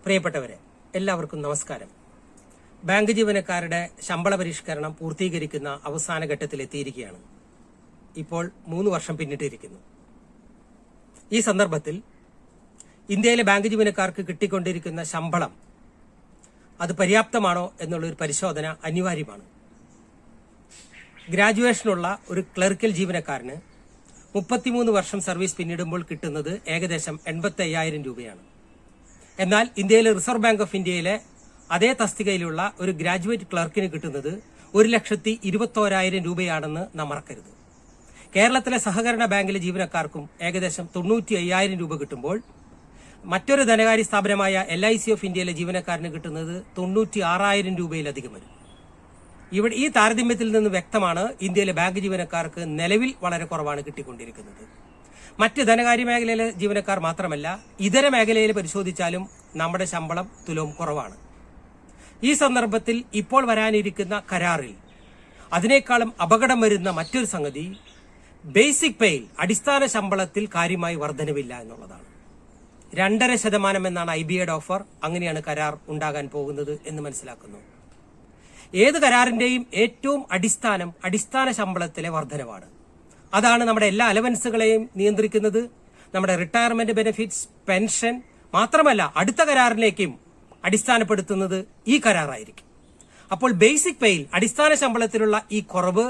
പ്രിയപ്പെട്ടവരെ, എല്ലാവർക്കും നമസ്കാരം. ബാങ്ക് ജീവനക്കാരുടെ ശമ്പള പരിഷ്കരണം പൂർത്തീകരിക്കുന്ന അവസാന ഘട്ടത്തിലെത്തിയിരിക്കുകയാണ്. ഇപ്പോൾ 3 വർഷം പിന്നിട്ടിരിക്കുന്നു. ഈ സന്ദർഭത്തിൽ ഇന്ത്യയിലെ ബാങ്ക് ജീവനക്കാർക്ക് കിട്ടിക്കൊണ്ടിരിക്കുന്ന ശമ്പളം അത് പര്യാപ്തമാണോ എന്നുള്ളൊരു പരിശോധന അനിവാര്യമാണ്. ഗ്രാജുവേഷനുള്ള ഒരു ക്ലറിക്കൽ ജീവനക്കാരന് 33 വർഷം സർവീസ് പിന്നിടുമ്പോൾ കിട്ടുന്നത് ഏകദേശം 85,000 രൂപയാണ്. എന്നാൽ ഇന്ത്യയിലെ റിസർവ് ബാങ്ക് ഓഫ് ഇന്ത്യയിലെ അതേ തസ്തികയിലുള്ള ഒരു ഗ്രാജുവേറ്റ് ക്ലർക്കിന് കിട്ടുന്നത് 1,21,000 രൂപയാണെന്ന് നാം മറക്കരുത്. കേരളത്തിലെ സഹകരണ ബാങ്കിലെ ജീവനക്കാർക്കും ഏകദേശം 95,000 രൂപ കിട്ടുമ്പോൾ മറ്റൊരു ധനകാര്യ സ്ഥാപനമായ LIC ഓഫ് ഇന്ത്യയിലെ ജീവനക്കാരന് കിട്ടുന്നത് 96,000 രൂപയിലധികം വരും. ഇവിടെ ഈ താരതമ്യത്തിൽ നിന്ന് വ്യക്തമാണ് ഇന്ത്യയിലെ ബാങ്ക് ജീവനക്കാർക്ക് നിലവിൽ വളരെ കുറവാണ് കിട്ടിക്കൊണ്ടിരിക്കുന്നത്. മറ്റ് ധനകാര്യ മേഖലയിലെ ജീവനക്കാർ മാത്രമല്ല, ഇതര മേഖലയിൽ പരിശോധിച്ചാലും നമ്മുടെ ശമ്പളം തുലവും കുറവാണ്. ഈ സന്ദർഭത്തിൽ ഇപ്പോൾ വരാനിരിക്കുന്ന കരാറിൽ അതിനേക്കാളും അപകടം വരുന്ന മറ്റൊരു സംഗതി ബേസിക് പേയിൽ അടിസ്ഥാന ശമ്പളത്തിൽ കാര്യമായി വർധനവില്ല എന്നുള്ളതാണ്. 2.5% എന്നാണ് IBAയുടെ ഓഫർ. അങ്ങനെയാണ് കരാർ ഉണ്ടാകാൻ പോകുന്നത് എന്ന് മനസ്സിലാക്കുന്നു. ഏത് കരാറിന്റെയും ഏറ്റവും അടിസ്ഥാന ശമ്പളത്തിലെ വർധനവാണ്. അതാണ് നമ്മുടെ എല്ലാ അലവൻസുകളെയും നിയന്ത്രിക്കുന്നത്. നമ്മുടെ റിട്ടയർമെന്റ് ബെനിഫിറ്റ്സ്, പെൻഷൻ മാത്രമല്ല, അടുത്ത കരാറിലേക്കും അടിസ്ഥാനപ്പെടുത്തുന്നത് ഈ കരാറായിരിക്കും. അപ്പോൾ ബേസിക് പേയിൽ അടിസ്ഥാന ശമ്പളത്തിലുള്ള ഈ കുറവ്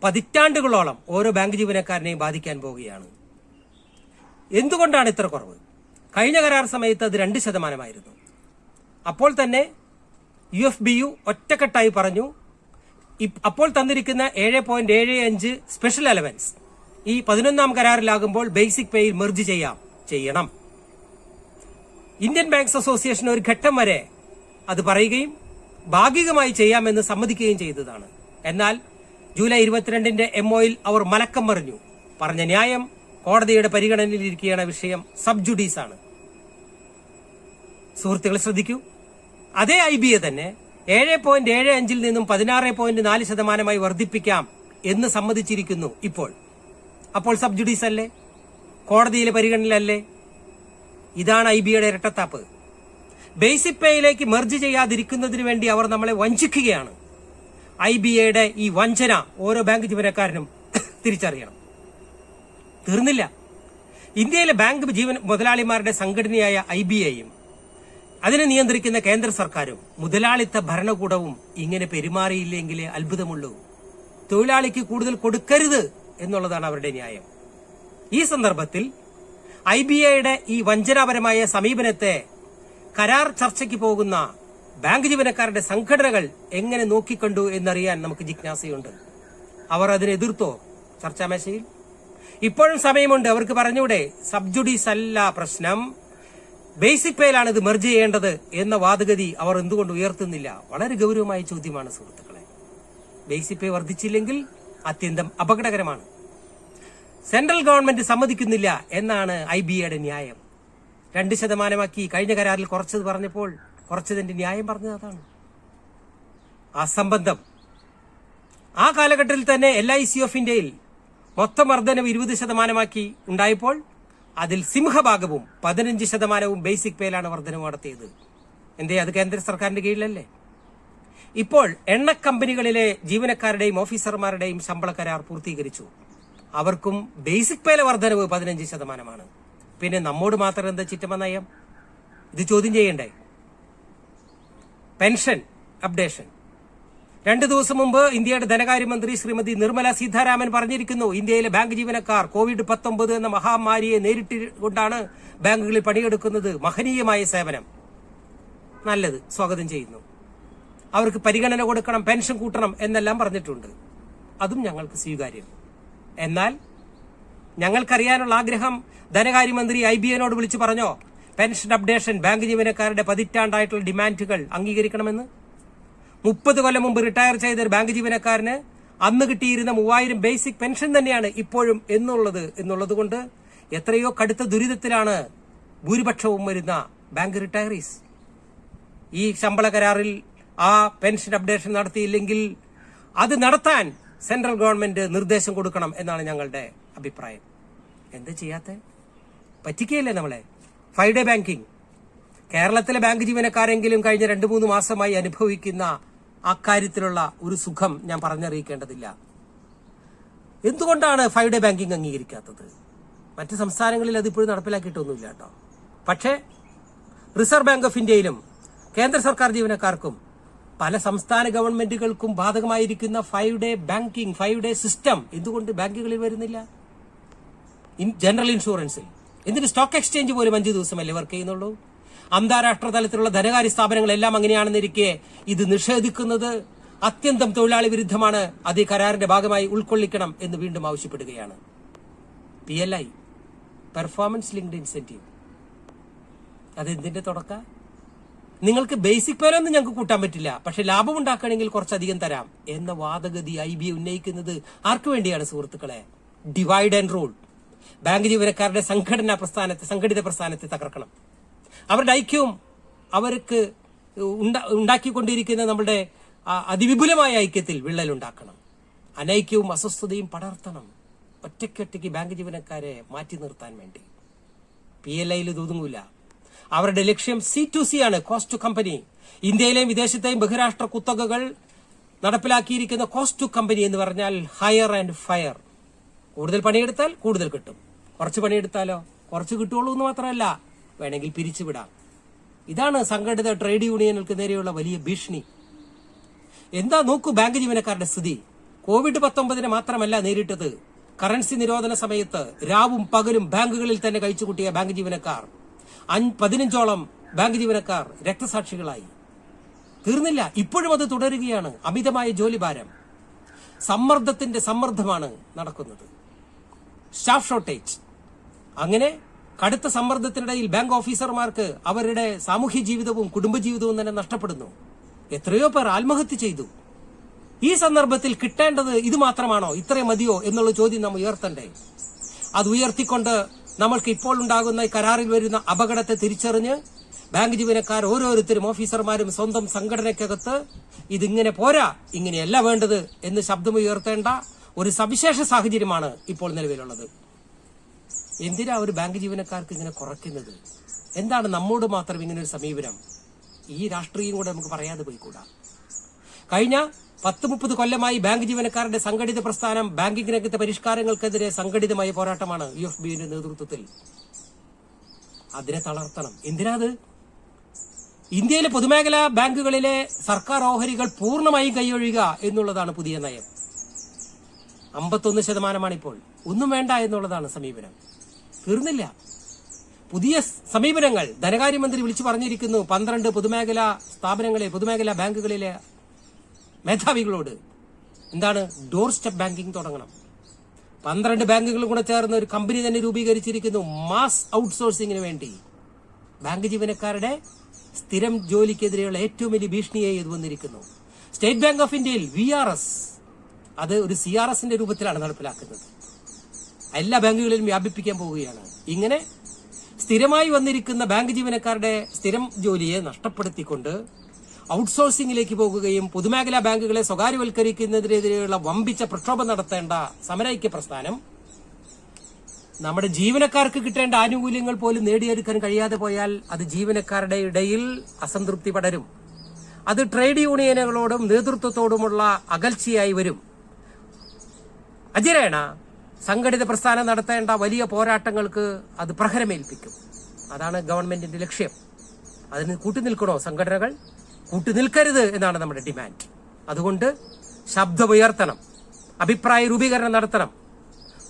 പതിറ്റാണ്ടുകളോളം ഓരോ ബാങ്ക് ജീവനക്കാരനെയും ബാധിക്കാൻ പോവുകയാണ്. എന്തുകൊണ്ടാണ് ഇത്ര കുറവ്? കഴിഞ്ഞ കരാർ സമയത്ത് അത് 2%. അപ്പോൾ തന്നെ UFBU ഒറ്റക്കെട്ടായി പറഞ്ഞു, അപ്പോൾ തന്നിരിക്കുന്ന 7.75 സ്പെഷ്യൽ അലവൻസ് ഈ 11ാം കരാറിലാകുമ്പോൾ ബേസിക് പേയിൽ മെർജ് ചെയ്യണം. ഇന്ത്യൻ ബാങ്ക്സ് അസോസിയേഷൻ ഒരു ഘട്ടം വരെ അത് പറയുകയും ഭാഗികമായി ചെയ്യാമെന്ന് സമ്മതിക്കുകയും ചെയ്തതാണ്. എന്നാൽ ജൂലൈ 22 MOയിൽ അവർ മലക്കം മറിഞ്ഞു. പറഞ്ഞ ന്യായം കോടതിയുടെ പരിഗണനയിലിരിക്കുകയാണ്, വിഷയം സബ് ജുഡീസ് ആണ്. സുഹൃത്തുക്കൾ ശ്രദ്ധിക്കൂ, അതേ IBA തന്നെ 7.75 നിന്നും 16.4% വർദ്ധിപ്പിക്കാം എന്ന് സമ്മതിച്ചിരിക്കുന്നു ഇപ്പോൾ. അപ്പോൾ സബ് ജുഡീസ് അല്ലേ? കോടതിയിലെ പരിഗണനയിലല്ലേ? ഇതാണ് IBAയുടെ ഇരട്ടത്താപ്പ്. ബേസിക് പേയിലേക്ക് മെർജ് ചെയ്യാതിരിക്കുന്നതിന് വേണ്ടി അവർ നമ്മളെ വഞ്ചിക്കുകയാണ്. IBAയുടെ ഈ വഞ്ചന ഓരോ ബാങ്ക് ജീവനക്കാരനും തിരിച്ചറിയണം. തീർന്നില്ല. ഇന്ത്യയിലെ ബാങ്ക് മുതലാളിമാരുടെ സംഘടനയായ IBAയും അതിനെ നിയന്ത്രിക്കുന്ന കേന്ദ്ര സർക്കാരും മുതലാളിത്ത ഭരണകൂടവും ഇങ്ങനെ പെരുമാറിയില്ലെങ്കിലേ അത്ഭുതമുള്ളൂ. തൊഴിലാളിക്ക് കൂടുതൽ കൊടുക്കരുത് എന്നുള്ളതാണ് അവരുടെ ന്യായം. ഈ സന്ദർഭത്തിൽ IBAയുടെ ഈ വഞ്ചനാപരമായ സമീപനത്തെ കരാർ ചർച്ചയ്ക്ക് പോകുന്ന ബാങ്ക് ജീവനക്കാരുടെ സംഘടനകൾ എങ്ങനെ നോക്കിക്കണ്ടു എന്നറിയാൻ നമുക്ക് ജിജ്ഞാസയുണ്ട്. അവർ അതിനെ എതിർത്തോ ചർച്ചാമേശയിൽ? ഇപ്പോഴും സമയമുണ്ട്. അവർക്ക് പറഞ്ഞൂടെ, സബ് ജുഡീസ് അല്ല പ്രശ്നം, ബേസിക് പേയിലാണ് ഇത് മെർജ് ചെയ്യേണ്ടത് എന്ന വാദഗതി അവർ എന്തുകൊണ്ട് ഉയർത്തുന്നില്ല? വളരെ ഗൗരവമായ ചോദ്യമാണ് സുഹൃത്തുക്കളെ. ബേസിക് പേ വർദ്ധിച്ചില്ലെങ്കിൽ അത്യന്തം അപകടകരമാണ്. സെൻട്രൽ ഗവൺമെന്റ് സമ്മതിക്കുന്നില്ല എന്നാണ് IBAയുടെ ന്യായം. 2% കഴിഞ്ഞ കരാറിൽ കുറച്ചത് പറഞ്ഞപ്പോൾ കുറച്ചതിന്റെ ന്യായം പറഞ്ഞത് അതാണ്. അസംബന്ധം. ആ കാലഘട്ടത്തിൽ തന്നെ LIC ഓഫ് ഇന്ത്യയിൽ മൊത്തം വർധനവ് 20% ഉണ്ടായപ്പോൾ അതിൽ സിംഹഭാഗവും 15% ബേസിക് പേയിലാണ് വർധനവ് നടത്തിയത്. എന്തേ? അത് കേന്ദ്ര സർക്കാരിന്റെ കീഴിലല്ലേ? ഇപ്പോൾ എണ്ണ കമ്പനികളിലെ ജീവനക്കാരുടെയും ഓഫീസർമാരുടെയും ശമ്പള കരാർ പൂർത്തീകരിച്ചു. അവർക്കും ബേസിക് പേയിലെ വർധനവ് 15%. പിന്നെ നമ്മോട് മാത്രം എന്താ ചിറ്റമ്മ നയം? ഇത് ചോദ്യം ചെയ്യണ്ടേ? പെൻഷൻ അപ്ഡേഷൻ 2 ദിവസം മുമ്പ് ഇന്ത്യയുടെ ധനകാര്യമന്ത്രി ശ്രീമതി നിർമ്മല സീതാരാമൻ പറഞ്ഞിരിക്കുന്നു, ഇന്ത്യയിലെ ബാങ്ക് ജീവനക്കാർ COVID-19 എന്ന മഹാമാരിയെ നേരിട്ടുകൊണ്ടാണ് ബാങ്കുകളിൽ പണിയെടുക്കുന്നത്. മഹനീയമായ സേവനം. നല്ലത്, സ്വാഗതം ചെയ്യുന്നു. അവർക്ക് പരിഗണന കൊടുക്കണം, പെൻഷൻ കൂട്ടണം എന്നെല്ലാം പറഞ്ഞിട്ടുണ്ട്. അതും ഞങ്ങൾക്ക് സ്വീകാര്യം. എന്നാൽ ഞങ്ങൾക്കറിയാനുള്ള ആഗ്രഹം, ധനകാര്യമന്ത്രി IBAനോട് വിളിച്ചു പറഞ്ഞോ പെൻഷൻ അപ്ഡേഷൻ ബാങ്ക് ജീവനക്കാരുടെ പതിറ്റാണ്ടായിട്ടുള്ള ഡിമാൻഡുകൾ അംഗീകരിക്കണമെന്ന്? 30 കൊല്ലം മുമ്പ് റിട്ടയർ ചെയ്ത ഒരു ബാങ്ക് ജീവനക്കാരന് അന്ന് കിട്ടിയിരുന്ന 3000 ബേസിക് പെൻഷൻ തന്നെയാണ് ഇപ്പോഴും എന്നുള്ളത് കൊണ്ട് എത്രയോ കടുത്ത ദുരിതത്തിലാണ് ഭൂരിപക്ഷവും വരുന്ന ബാങ്ക് റിട്ടയറീസ്. ഈ ശമ്പള കരാറിൽ ആ പെൻഷൻ അപ്ഡേഷൻ നടത്തിയില്ലെങ്കിൽ അത് നടത്താൻ സെൻട്രൽ ഗവൺമെന്റ് നിർദ്ദേശം കൊടുക്കണം എന്നാണ് ഞങ്ങളുടെ അഭിപ്രായം. എന്താ ചെയ്യാത്ത? പറ്റിക്കുകയല്ലേ നമ്മളെ? 5 ഡേ ബാങ്കിങ്. കേരളത്തിലെ ബാങ്ക് ജീവനക്കാരെങ്കിലും കഴിഞ്ഞ 2-3 മാസമായി അനുഭവിക്കുന്ന അക്കാര്യത്തിലുള്ള ഒരു സുഖം ഞാൻ പറഞ്ഞറിയിക്കേണ്ടതില്ല. എന്തുകൊണ്ടാണ് 5 ഡേ ബാങ്കിങ് അംഗീകരിക്കാത്തത്? മറ്റ് സംസ്ഥാനങ്ങളിൽ അതിപ്പോഴും നടപ്പിലാക്കിയിട്ടൊന്നുമില്ല കേട്ടോ. പക്ഷേ റിസർവ് ബാങ്ക് ഓഫ് ഇന്ത്യയിലും കേന്ദ്ര സർക്കാർ ജീവനക്കാർക്കും പല സംസ്ഥാന ഗവൺമെന്റുകൾക്കും ബാധകമായിരിക്കുന്ന 5 ഡേ ബാങ്കിങ്, 5 ഡേ സിസ്റ്റം എന്തുകൊണ്ട് ബാങ്കുകളിൽ വരുന്നില്ല? ജനറൽ ഇൻഷുറൻസിൽ എന്തിന് സ്റ്റോക്ക് എക്സ്ചേഞ്ച് പോലും 5 ദിവസമല്ലേ വർക്ക് ചെയ്യുന്നുള്ളൂ? അന്താരാഷ്ട്ര തലത്തിലുള്ള ധനകാര്യ സ്ഥാപനങ്ങളെല്ലാം അങ്ങനെയാണെന്നിരിക്കെ ഇത് നിഷേധിക്കുന്നത് അത്യന്തം തൊഴിലാളി വിരുദ്ധമാണ്. അത് ഈ കരാറിന്റെ ഭാഗമായി ഉൾക്കൊള്ളിക്കണം എന്ന് വീണ്ടും ആവശ്യപ്പെടുകയാണ്. PLI, പെർഫോമൻസ് ലിങ്ക്ഡ് ഇൻസെന്റീവ്, അതെന്തിന്റെ തുടക്ക? നിങ്ങൾക്ക് ബേസിക് പേ ഒന്നും ഞങ്ങൾക്ക് കൂട്ടാൻ പറ്റില്ല, പക്ഷെ ലാഭം ഉണ്ടാക്കണമെങ്കിൽ കുറച്ചധികം തരാം എന്ന വാദഗതി IB ഉന്നയിക്കുന്നത് ആർക്കു വേണ്ടിയാണ് സുഹൃത്തുക്കളെ? Divide and rule. ബാങ്ക് ജീവനക്കാരുടെ സംഘടിത പ്രസ്ഥാനത്തെ തകർക്കണം. അവരുടെ ഐക്യവും അവർക്ക് ഉണ്ടാക്കിക്കൊണ്ടിരിക്കുന്ന നമ്മുടെ അതിവിപുലമായ ഐക്യത്തിൽ വിള്ളലുണ്ടാക്കണം. അനൈക്യവും അസ്വസ്ഥതയും പടർത്തണം. ഒറ്റയ്ക്കൊറ്റയ്ക്ക് ബാങ്ക് ജീവനക്കാരെ മാറ്റി നിർത്താൻ വേണ്ടി. PLIയിൽ ഇതൊതുങ്ങൂല. അവരുടെ ലക്ഷ്യം C2C ആണ്, കോസ്റ്റ് ടു കമ്പനി. ഇന്ത്യയിലെയും വിദേശത്തെയും ബഹിരാഷ്ട്ര കുത്തകകൾ നടപ്പിലാക്കിയിരിക്കുന്ന കോസ്റ്റ് ടു കമ്പനി എന്ന് പറഞ്ഞാൽ ഹയർ ആൻഡ് ഫയർ. കൂടുതൽ പണിയെടുത്താൽ കൂടുതൽ കിട്ടും, കുറച്ച് പണിയെടുത്താലോ കുറച്ച് കിട്ടുള്ളൂ എന്ന് മാത്രമല്ല, വേണമെങ്കിൽ പിരിച്ചുവിടാം. ഇതാണ് സംഘടിത ട്രേഡ് യൂണിയനുകൾക്ക് നേരെയുള്ള വലിയ ഭീഷണി. എന്താ നോക്കൂ ബാങ്ക് ജീവനക്കാരുടെ സ്ഥിതി. COVID-19 മാത്രമല്ല നേരിട്ടത്, കറൻസി നിരോധന സമയത്ത് രാവും പകലും ബാങ്കുകളിൽ തന്നെ കഴിച്ചുകൂട്ടിയ ബാങ്ക് ജീവനക്കാർ 15ഓളം ബാങ്ക് ജീവനക്കാർ രക്തസാക്ഷികളായി. തീർന്നില്ല, ഇപ്പോഴും അത് തുടരുകയാണ്. അമിതമായ ജോലിഭാരം, സമ്മർദ്ദമാണ് നടക്കുന്നത്. Staff shortage. അങ്ങനെ കടുത്ത സമ്മർദ്ദത്തിനിടയിൽ ബാങ്ക് ഓഫീസർമാർക്ക് അവരുടെ സാമൂഹ്യ ജീവിതവും കുടുംബജീവിതവും തന്നെ നഷ്ടപ്പെടുന്നു. എത്രയോ പേർ ആത്മഹത്യ ചെയ്തു. ഈ സന്ദർഭത്തിൽ കിട്ടേണ്ടത് ഇത് മാത്രമാണോ, ഇത്രയും മതിയോ എന്നുള്ള ചോദ്യം നാം ഉയർത്തണ്ടേ? അത് ഉയർത്തിക്കൊണ്ട് നമ്മൾക്ക് ഇപ്പോൾ ഉണ്ടാകുന്ന കരാറിൽ വരുന്ന അപകടത്തെ തിരിച്ചറിഞ്ഞ് ബാങ്ക് ജീവനക്കാർ ഓരോരുത്തരും ഓഫീസർമാരും സ്വന്തം സംഘടനയ്ക്കകത്ത് ഇതിങ്ങനെ പോരാ, ഇങ്ങനെയല്ല വേണ്ടത് എന്ന് ശബ്ദമുയർത്തേണ്ട ഒരു സവിശേഷ സാഹചര്യമാണ് ഇപ്പോൾ നിലവിലുള്ളത്. എന്തിനാ ഒരു ബാങ്ക് ജീവനക്കാർക്ക് ഇങ്ങനെ കുറയ്ക്കുന്നത്? എന്താണ് നമ്മോട് മാത്രം ഇങ്ങനെ ഒരു സമീപനം? ഈ രാഷ്ട്രീയം കൂടെ നമുക്ക് പറയാതെ പോയിക്കൂടാ. കഴിഞ്ഞ 10-30 കൊല്ലമായി ബാങ്ക് ജീവനക്കാരുടെ സംഘടിത പ്രസ്ഥാനം ബാങ്കിംഗ് രംഗത്തെ പരിഷ്കാരങ്ങൾക്കെതിരെ സംഘടിതമായ പോരാട്ടമാണ് UFBയുടെ നേതൃത്വത്തിൽ. അതിനെ തളർത്തണം. എന്തിനാത്? ഇന്ത്യയിലെ പൊതുമേഖലാ ബാങ്കുകളിലെ സർക്കാർ ഓഹരികൾ പൂർണ്ണമായും കൈയൊഴിയുക എന്നുള്ളതാണ് പുതിയ നയം. 51% ഇപ്പോൾ. ഒന്നും വേണ്ട എന്നുള്ളതാണ് സമീപനം. തീർന്നില്ല. പുതിയ സമീപനങ്ങൾ ധനകാര്യമന്ത്രി വിളിച്ചു പറഞ്ഞിരിക്കുന്നു. 12 പൊതുമേഖലാ ബാങ്കുകളിലെ മേധാവികളോട് എന്താണ്? ഡോർ സ്റ്റെപ്പ് ബാങ്കിംഗ് തുടങ്ങണം. 12 ബാങ്കുകളും കൂടെ ചേർന്ന് ഒരു കമ്പനി തന്നെ രൂപീകരിച്ചിരിക്കുന്നു മാസ് ഔട്ട്സോഴ്സിംഗിന് വേണ്ടി. ബാങ്ക് ജീവനക്കാരുടെ സ്ഥിരം ജോലിക്കെതിരെയുള്ള ഏറ്റവും വലിയ ഭീഷണിയായി ഇത് വന്നിരിക്കുന്നു. സ്റ്റേറ്റ് ബാങ്ക് ഓഫ് ഇന്ത്യയിൽ VRS, അത് ഒരു CRSന്റെ രൂപത്തിലാണ് നടപ്പിലാക്കുന്നത്. എല്ലാ ബാങ്കുകളിലും വ്യാപിപ്പിക്കാൻ പോവുകയാണ്. ഇങ്ങനെ സ്ഥിരമായി വന്നിരിക്കുന്ന ബാങ്ക് ജീവനക്കാരുടെ സ്ഥിരം ജോലിയെ നഷ്ടപ്പെടുത്തിക്കൊണ്ട് ഔട്ട്സോഴ്സിംഗിലേക്ക് പോകുകയും പൊതുമേഖലാ ബാങ്കുകളെ സ്വകാര്യവൽക്കരിക്കുന്നതിനെതിരെയുള്ള വമ്പിച്ച പ്രക്ഷോഭം നടത്തേണ്ട സമരൈക്യ പ്രസ്ഥാനം നമ്മുടെ ജീവനക്കാർക്ക് കിട്ടേണ്ട ആനുകൂല്യങ്ങൾ പോലും നേടിയെടുക്കാൻ കഴിയാതെ പോയാൽ അത് ജീവനക്കാരുടെ ഇടയിൽ അസംതൃപ്തി പടരും. അത് ട്രേഡ് യൂണിയനുകളോടും നേതൃത്വത്തോടുമുള്ള അകൽച്ചയായി വരും. അജിരേണ സംഘടിത പ്രസ്ഥാനം നടത്തേണ്ട വലിയ പോരാട്ടങ്ങൾക്ക് അത് പ്രഹരമേൽപ്പിക്കും. അതാണ് ഗവൺമെന്റിന്റെ ലക്ഷ്യം. അതിന് കൂട്ടുനിൽക്കണോ സംഘടനകൾ? കൂട്ടുനിൽക്കരുത് എന്നാണ് നമ്മുടെ ഡിമാൻഡ്. അതുകൊണ്ട് ശബ്ദമുയർത്തണം, അഭിപ്രായ രൂപീകരണം നടത്തണം.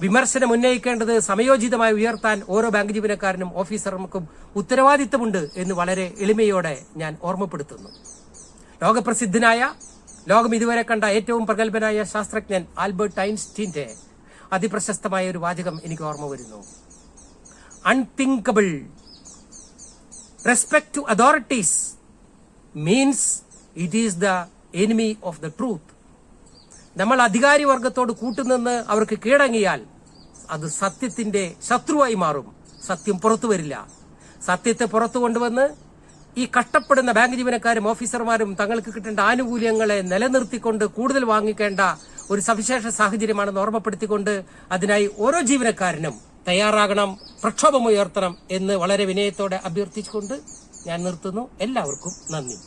വിമർശനം ഉന്നയിക്കേണ്ടത് സമയോചിതമായി ഉയർത്താൻ ഓരോ ബാങ്ക് ജീവനക്കാരനും ഓഫീസർക്കും ഉത്തരവാദിത്തമുണ്ട് എന്ന് വളരെ എളിമയോടെ ഞാൻ ഓർമ്മപ്പെടുത്തുന്നു. ലോകപ്രസിദ്ധനായ, ലോകം ഇതുവരെ കണ്ട ഏറ്റവും പ്രഗത്ഭനായ ശാസ്ത്രജ്ഞൻ ആൽബർട്ട് ഐൻസ്റ്റീന്റെ അതിപ്രശസ്തമായ ഒരു വാചകം എനിക്ക് ഓർമ്മ വരുന്നു. Unthinkable respect to authorities means it is the enemy of the truth. നമ്മൾ അധികാരി വർഗത്തോട് കൂട്ടുനിന്ന് അവർക്ക് കീഴടങ്ങിയാൽ അത് സത്യത്തിന്റെ ശത്രുവായി മാറും. സത്യം പുറത്തു വരില്ല. സത്യത്തെ പുറത്തു കൊണ്ടുവന്ന് ഈ കഷ്ടപ്പെടുന്ന ബാങ്ക് ജീവനക്കാരും ഓഫീസർമാരും തങ്ങൾക്ക് കിട്ടേണ്ട ആനുകൂല്യങ്ങളെ നിലനിർത്തിക്കൊണ്ട് കൂടുതൽ വാങ്ങിക്കേണ്ട ഒരു സവിശേഷ സാഹചര്യമാണെന്ന് ഓർമ്മപ്പെടുത്തിക്കൊണ്ട് അതിനായി ഓരോ ജീവനക്കാരനും തയ്യാറാകണം, പ്രക്ഷോഭമുയർത്തണം എന്ന് വളരെ വിനയത്തോടെ അഭ്യർത്ഥിച്ചുകൊണ്ട് ഞാൻ നിർത്തുന്നു. എല്ലാവർക്കും നന്ദി.